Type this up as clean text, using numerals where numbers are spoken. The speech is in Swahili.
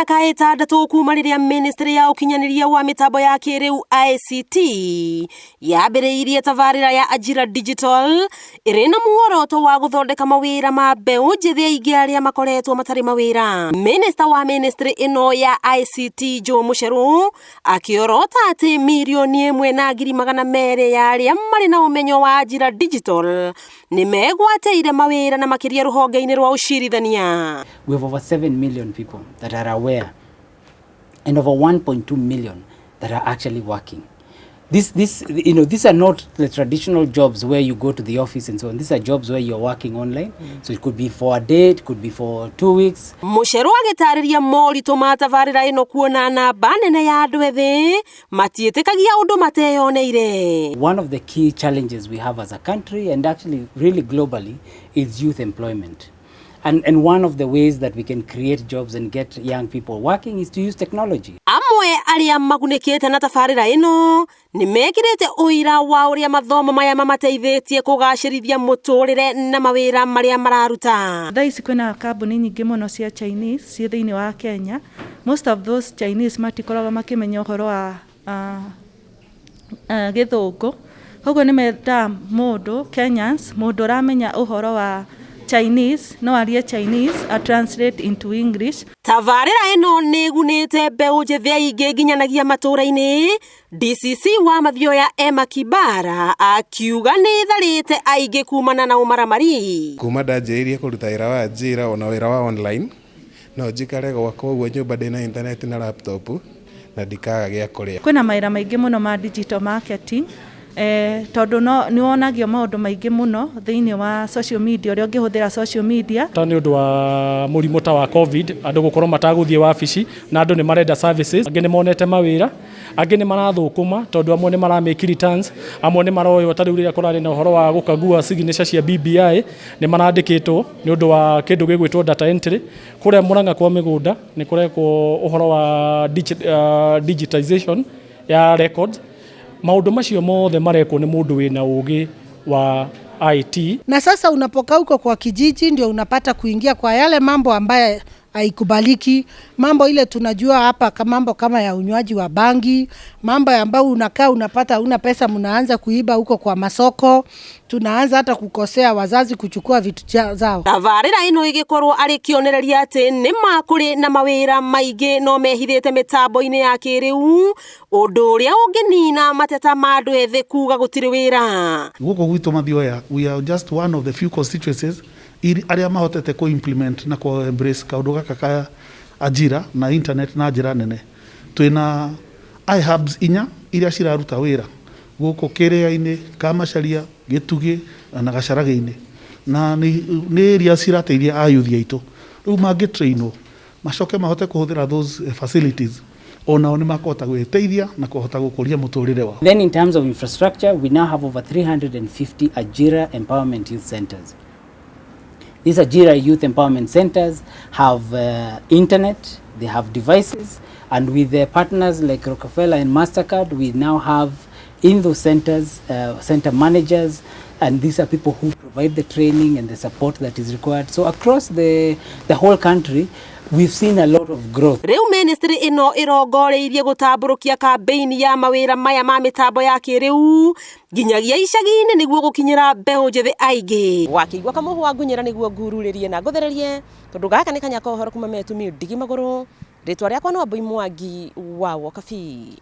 miaka itandatu kuma riria ministry ya ukinyaniria wa mitambo ya kiiriu ICT yambiriirie tabarira ya Ajira Digital irina muoroto wa guthondeka mawira ma mbeu njithi aingi aria makoretwo matari mawira. Minister wa ministry ino ya ICT Joe Mucheru akiorota ati mirioni 1.2 ya aria mari na umenyo wa Ajira Digital ni megwateire mawira na Makiria ruhonge-ini rwa ucirithania. We have over 7 million people that are aware and over 1.2 million that are actually working. These are not the traditional jobs where you go to the office and so on. These are jobs where you're working online. So it could be for a day, it could be for 2 weeks. Mucheru agitariria morito ma tabarira ino kuona namba nene ya andu ethi matietikagia undu mateyoneire. One of the key challenges we have as a country and actually really globally is youth employment. And one of the ways that we can create jobs and get young people working is to use technology. Amwe aria magunikite na tabarira ino ni mekirite uira wa uria mathomo maya mamateithĩtie kugacirithia muturire na mawira maria mararuta. Thaici kwina kambuni nyingi muno cia Chinese cie thiini wa Kenya. Most of those Chinese matikoragwo makimenya uhoro wa githungu. Koguo ni menda mundu Kenyans mundu ramenya uhoro wa Chinese, no aria Chinese, a translate into English. Tabarira ino negunite mbeu njithi aingi igitanyanagia matura-ini. DCC wa mathioya Makiria akiuga ni tharite aingi kumana na umaramari. Kuma ndanjĩrĩirie kũruta wĩra wa Ajira ona wĩra wa online no njikare gwakwa ũguo nyũmba ndĩna internet na laptop na ndikaga gĩa kũrĩa. Kwĩna mawĩra maingĩ mũno ma digital marketing. Tondu ni wonagio maundu maingi muno thiini wa social media uria ungihuthira social media ta ni undu wa murimo ta wa covid andu gukorwo mataguthie wabici na andu ni marenda services angi ni monete mawira angi ni marathukuma tondu amwe ni maramake returns amwe ni maroyo ta riu ria kurari na uhoro wa gukagua signature cia BBI ni marandikitwo ni undu wa kindu gigwitwo data entry kuria Murang'a kwa migunda ni kureko uhoro wa digitization ya records. Maundu macio mothe mareko ni mundu wina ugi wa IT. Na sasa unapokaa huko kwa kijiji ndio unapata kuingia kwa yale mambo ambaye haikubaliki, mambo ile tunajua hapa kama mambo kama ya unywaji wa bangi, mambo ambayo unakaa unapata una pesa mnaanza kuiba huko kwa masoko, tunaanza hata kukosea wazazi kuchukua vitu zao. Tabarira ino igikorwo ari kionereria ati ni makuri na mawira maingi no mehithite mitambo-ini ya kiiriu undu uria unginina mateta ma andu ethi kuga gutiri wira. Guku gwitu mathioya, we are just one of the few constituencies aria mahotete ko implement na ko embrace kaundu gaka ka Ajira na internet na njira nene. Twina iHubs inya iria ciraruta wira guku kiiriu-ini, Kamacharia, Gitugi na Gacharage-ini na ni iria cirateithia ayuthi aitu riu mangitrainwo macoke mahote kuhuthira those facilities ona ni makota gwiteithia na kuhota gukuria muturire wao. Then in terms of infrastructure, we now have over 350 Ajira empowerment youth centers. These Ajira youth empowerment centers have internet, they have devices, and with their partners like Rockefeller and MasterCard, we now have in those centers center managers, and these are people who provide the training and the support that is required. So across the whole country, we've seen a lot of growth. Riu ministry ino irongoreirie gutamburukia kampeini ya mawira maya ma mitambo ya kiiriu nginyagia icagi-ini niguo gukinyira mbeu njithi aingi. Wakigwa kamuhwa ngunyira niguo ngururirie na nguthererie tondu gaka ni kanya kohoro kuma metu mi ndigi maguru ritwa riakwa no Mbeu Mwangi wa Wokabi.